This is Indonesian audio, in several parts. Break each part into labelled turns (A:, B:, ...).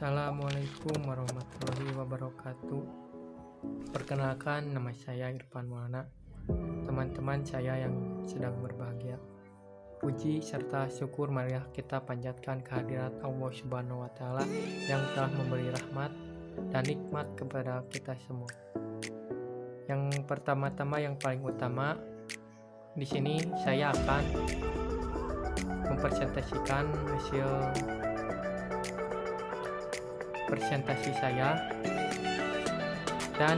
A: Assalamualaikum warahmatullahi wabarakatuh. Perkenalkan, nama saya Irfan Maulana. Teman-teman saya yang sedang berbahagia, puji serta syukur marilah kita panjatkan kehadirat Allah Subhanahu wa Ta'ala yang telah memberi rahmat dan nikmat kepada kita semua. Yang pertama-tama, yang paling utama, di sini saya akan mempresentasikan hasil presentasi saya, dan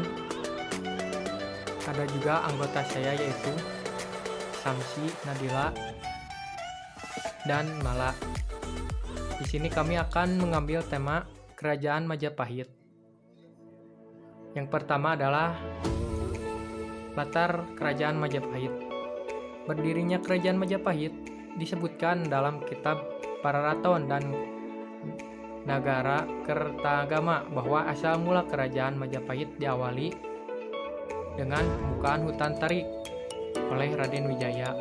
A: ada juga anggota saya yaitu Samsi, Nadila, dan Mala. Di sini kami akan mengambil tema Kerajaan Majapahit. Yang pertama adalah latar Kerajaan Majapahit. Berdirinya Kerajaan Majapahit disebutkan dalam kitab Pararaton dan Nagara Kertagama bahwa asal mula Kerajaan Majapahit diawali dengan pembukaan hutan terik oleh Raden Wijaya.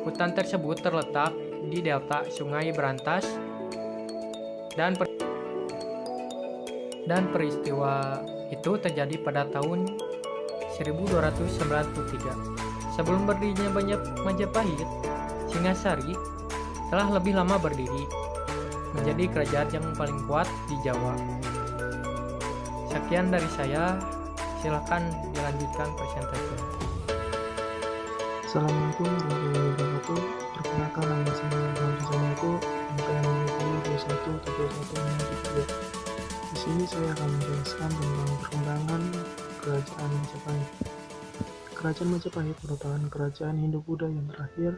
A: Hutan tersebut terletak di delta Sungai Berantas dan peristiwa itu terjadi pada tahun 1293. Sebelum berdirinya Majapahit, Singasari telah lebih lama berdiri, menjadi kerajaan yang paling kuat di Jawa. Sekian dari saya, silakan dilanjutkan presentasi.
B: Assalamualaikum warahmatullahi wabarakatuh. Perkenalkan, nama saya Samsi Samiaku, NPM 217163. Di sini saya akan menjelaskan tentang perkembangan Kerajaan Majapahit. Kerajaan Majapahit merupakan kerajaan Hindu-Buddha yang terakhir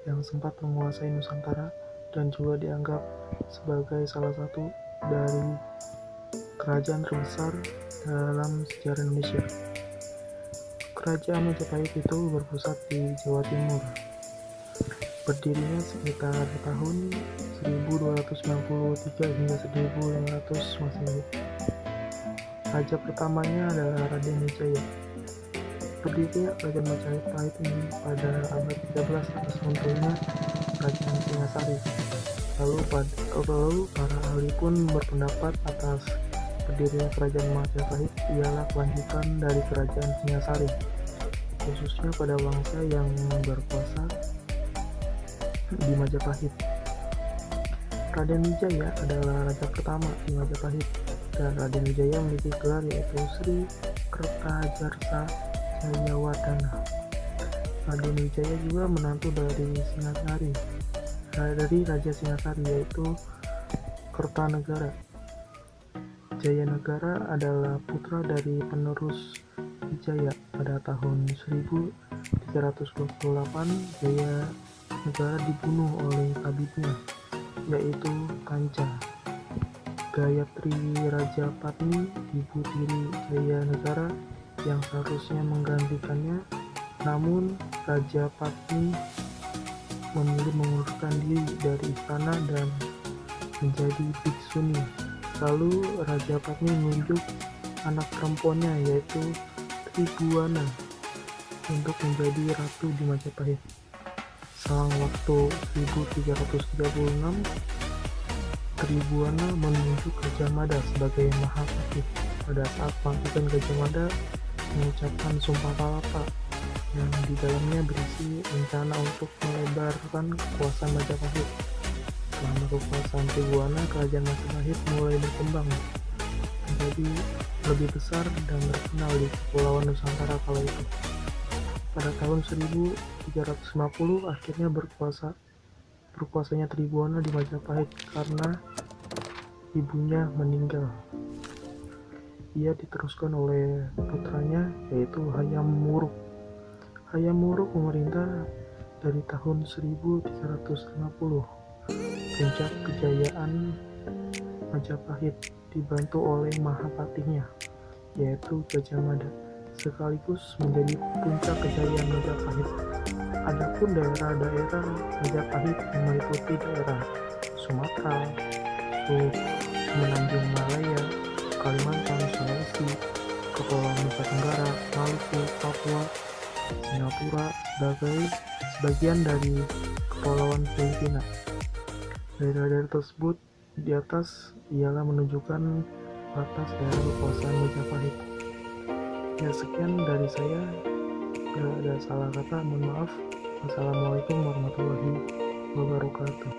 B: yang sempat menguasai Nusantara dan juga dianggap sebagai salah satu dari kerajaan terbesar dalam sejarah Indonesia. Kerajaan Majapahit itu berpusat di Jawa Timur. Berdirinya sekitar tahun 1293 hingga 1500 Masehi. Raja pertamanya adalah Raden Wijaya. Berdirinya Kerajaan Majapahit ini pada abad 13 atas runtuhnya Kerajaan Singasari. Lalu para ahli pun berpendapat atas berdirinya Kerajaan Majapahit ialah kelanjutan dari Kerajaan Singasari, khususnya pada bangsa yang berkuasa di Majapahit. Raden Wijaya adalah raja pertama di Majapahit, dan Raden Wijaya memiliki gelar yaitu Sri Kertajarsa Jayawardhana. Raden Wijaya juga menantu dari Raja Singasari, yaitu Kertanegara. Jayanegara adalah putra dari penerus Wijaya. Pada tahun 1328, Jayanegara dibunuh oleh tabibnya, yaitu Kanca. Gayatri Rajapatni, ibu tiri Jayanegara yang seharusnya menggantikannya, namun Rajapatni memilih mengundurkan diri dari istana dan menjadi biksuni. Lalu Rajapatni menunjuk anak perempuannya yaitu Tribhuwana untuk menjadi ratu di Majapahit. Selang waktu 1336, Tribhuwana menunjuk Gajah Mada sebagai Mahapatih. Pada saat pelantikan, Gajah Mada mengucapkan Sumpah Palapa yang di dalamnya berisi rencana untuk melebarkan kekuasaan Majapahit. Selama kekuasaan Tribhuwana, Kerajaan Majapahit mulai berkembang menjadi lebih besar dan terkenal di Kepulauan Nusantara kala itu. Pada tahun 1350 akhirnya berkuasanya Tribhuwana di Majapahit karena ibunya meninggal. Ia diteruskan oleh putranya yaitu Hayam Wuruk. Hayam Wuruk memerintah dari tahun 1350. Puncak kejayaan Majapahit dibantu oleh Mahapatihnya, yaitu Gajah Mada, sekaligus menjadi puncak kejayaan Majapahit. Adapun daerah-daerah Majapahit yang meliputi daerah Sumatera, Semenanjung Malaya, Kalimantan, Sulawesi, Kepulauan Nusa Tenggara, Maluku, Papua, Singapura sebagai sebagian dari Kepulauan Filipina. Daerah-daerah tersebut di atas ialah menunjukkan batas daerah kekuasaan Majapahit. Ya, sekian dari saya. Bila ada salah kata, mohon maaf. Wassalamualaikum warahmatullahi wabarakatuh.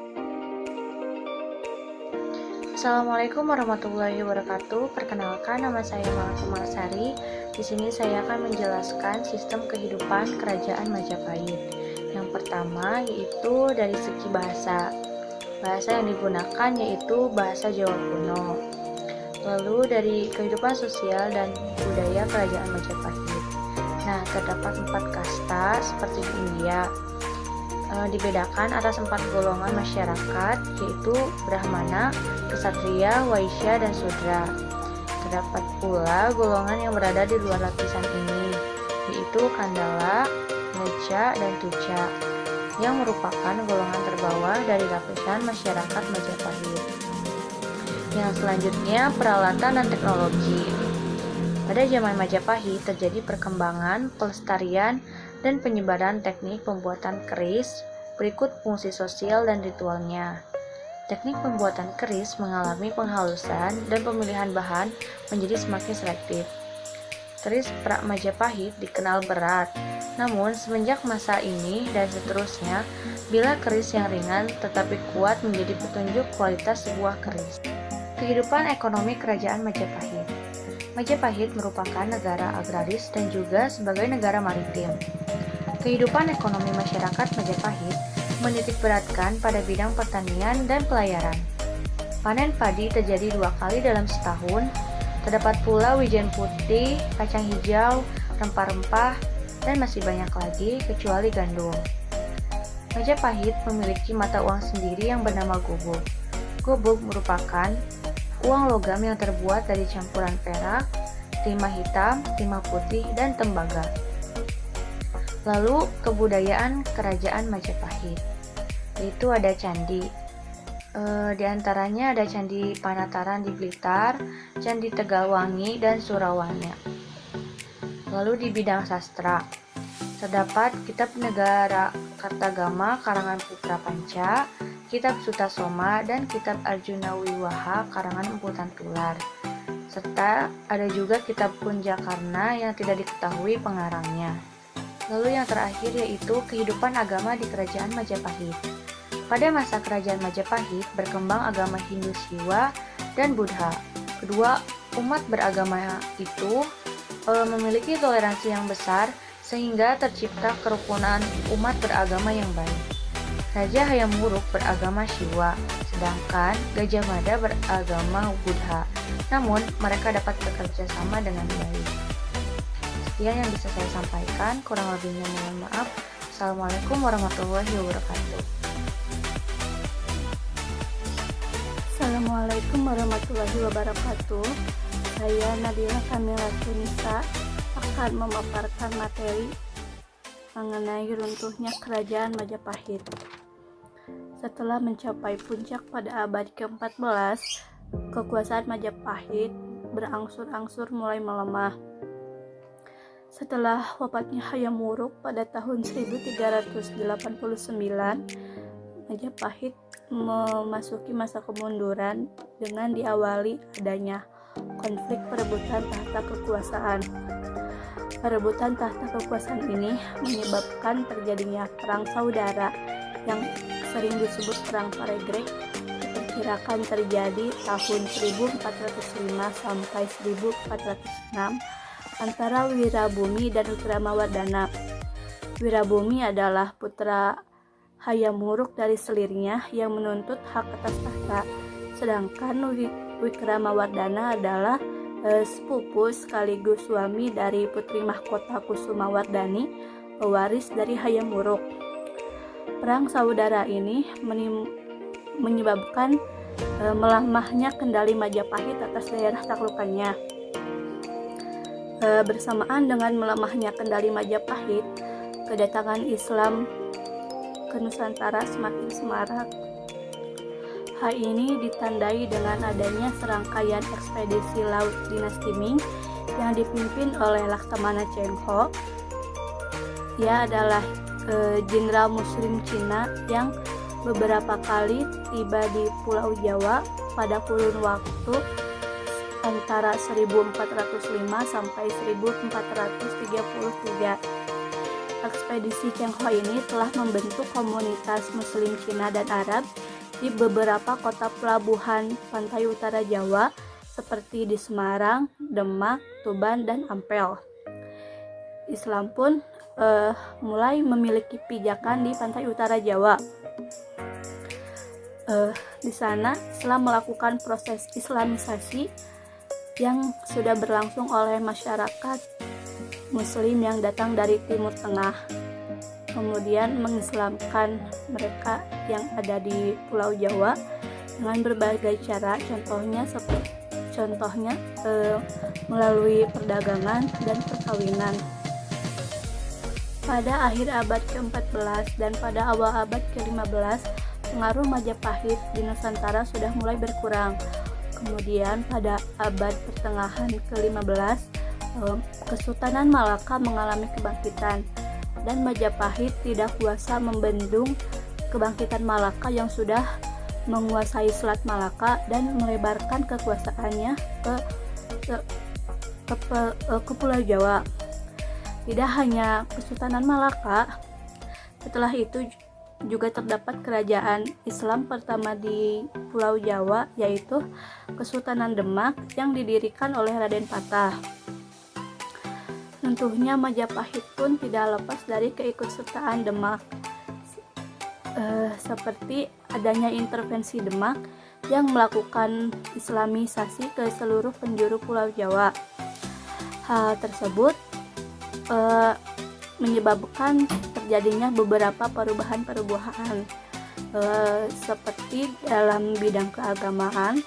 C: Assalamualaikum warahmatullahi wabarakatuh. Perkenalkan, nama saya Mala Kumarsari. Di sini saya akan menjelaskan sistem kehidupan Kerajaan Majapahit. Yang pertama yaitu dari segi bahasa. Bahasa yang digunakan yaitu bahasa Jawa kuno. Lalu dari kehidupan sosial dan budaya Kerajaan Majapahit. Nah, terdapat 4 kasta seperti di India. Dibedakan atas 4 golongan masyarakat, yaitu Brahmana, Ksatria, Waisya, dan Sudra. Terdapat pula golongan yang berada di luar lapisan ini, yaitu Kandala, Neja, dan Tuja, yang merupakan golongan terbawah dari lapisan masyarakat Majapahit. Yang selanjutnya, peralatan dan teknologi. Pada zaman Majapahit terjadi perkembangan, pelestarian, dan penyebaran teknik pembuatan keris berikut fungsi sosial dan ritualnya. Teknik pembuatan keris mengalami penghalusan dan pemilihan bahan menjadi semakin selektif. Keris Prak Majapahit dikenal berat, namun semenjak masa ini dan seterusnya, bila keris yang ringan tetapi kuat menjadi petunjuk kualitas sebuah keris. Kehidupan ekonomi Kerajaan Majapahit. Majapahit merupakan negara agraris dan juga sebagai negara maritim. Kehidupan ekonomi masyarakat Majapahit menitikberatkan pada bidang pertanian dan pelayaran. Panen padi terjadi 2 kali dalam setahun. Terdapat pula wijen putih, kacang hijau, rempah-rempah, dan masih banyak lagi kecuali gandum. Majapahit memiliki mata uang sendiri yang bernama gubuk. Gubuk merupakan uang logam yang terbuat dari campuran perak, timah hitam, timah putih, dan tembaga. Lalu kebudayaan Kerajaan Majapahit, yaitu ada candi. Di antaranya ada Candi Panataran di Blitar, Candi Tegalwangi, dan Surawanya. Lalu di bidang sastra, terdapat Kitab Negara Kartagama karangan Putra Panca, Kitab Sutasoma, dan Kitab Arjuna Wiwaha karangan Emputan Tular. Serta ada juga Kitab Kunjakarna yang tidak diketahui pengarangnya. Lalu yang terakhir yaitu kehidupan agama di Kerajaan Majapahit. Pada masa Kerajaan Majapahit berkembang agama Hindu Siwa dan Buddha. Kedua umat beragama itu memiliki toleransi yang besar sehingga tercipta kerukunan umat beragama yang baik. Raja Hayam Wuruk beragama Siwa, sedangkan Gajah Mada beragama Buddha. Namun mereka dapat bekerja sama dengan baik. Sekian yang bisa saya sampaikan, kurang lebihnya mohon maaf. Assalamualaikum warahmatullahi wabarakatuh.
D: Assalamualaikum warahmatullahi wabarakatuh. Saya Nadila Kamila Tunisa akan memaparkan materi mengenai runtuhnya Kerajaan Majapahit. Setelah mencapai puncak pada abad ke-14, kekuasaan Majapahit berangsur-angsur mulai melemah. Setelah wafatnya Hayam Wuruk pada tahun 1389, Majapahit memasuki masa kemunduran dengan diawali adanya konflik perebutan tahta kekuasaan. Perebutan tahta kekuasaan ini menyebabkan terjadinya perang saudara yang sering disebut Perang Paregrek, diperkirakan terjadi tahun 1405 sampai 1406 antara Wirabumi dan Wikramawardhana. Wirabumi adalah putra Hayam Wuruk dari selirnya yang menuntut hak atas tahta, sedangkan Wikramawardhana adalah sepupu sekaligus suami dari Putri Mahkota Kusumawardhani, pewaris dari Hayam Wuruk. Perang saudara ini menyebabkan melemahnya kendali Majapahit atas daerah taklukannya. Bersamaan dengan melemahnya kendali Majapahit, kedatangan Islam ke Nusantara semakin semarak. Hal ini ditandai dengan adanya serangkaian ekspedisi laut dinasti Ming yang dipimpin oleh Laksamana Cheng Ho. Ia adalah jenderal Muslim Cina yang beberapa kali tiba di Pulau Jawa pada kurun waktu antara 1405 sampai 1433. Ekspedisi Cheng Ho ini telah membentuk komunitas Muslim Cina dan Arab di beberapa kota pelabuhan pantai utara Jawa seperti di Semarang, Demak, Tuban, dan Ampel. Islam pun mulai memiliki pijakan di pantai utara Jawa. Di sana Islam melakukan proses islamisasi yang sudah berlangsung oleh masyarakat Muslim yang datang dari Timur Tengah, kemudian mengislamkan mereka yang ada di Pulau Jawa dengan berbagai cara, contohnya melalui perdagangan dan perkawinan. Pada akhir abad ke-14 dan pada awal abad ke-15, pengaruh Majapahit di Nusantara sudah mulai berkurang. Kemudian pada abad pertengahan ke-15, Kesultanan Malaka mengalami kebangkitan dan Majapahit tidak kuasa membendung kebangkitan Malaka yang sudah menguasai Selat Malaka dan melebarkan kekuasaannya ke Pulau Jawa. Tidak hanya Kesultanan Malaka, setelah itu juga terdapat kerajaan Islam pertama di Pulau Jawa, yaitu Kesultanan Demak yang didirikan oleh Raden Patah. Tentunya Majapahit pun tidak lepas dari keikutsertaan Demak, seperti adanya intervensi Demak yang melakukan islamisasi ke seluruh penjuru Pulau Jawa. Hal tersebut menyebabkan terjadinya beberapa perubahan seperti dalam bidang keagamaan.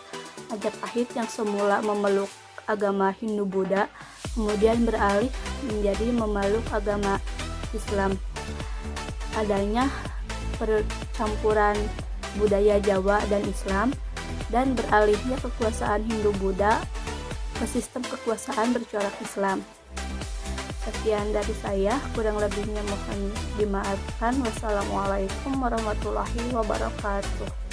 D: Majapahit yang semula memeluk agama Hindu-Buddha kemudian beralih menjadi memeluk agama Islam. Adanya percampuran budaya Jawa dan Islam dan beralihnya kekuasaan Hindu-Buddha ke sistem kekuasaan bercorak Islam. Sekian dari saya, kurang lebihnya mohon dimaafkan. Wassalamualaikum warahmatullahi wabarakatuh.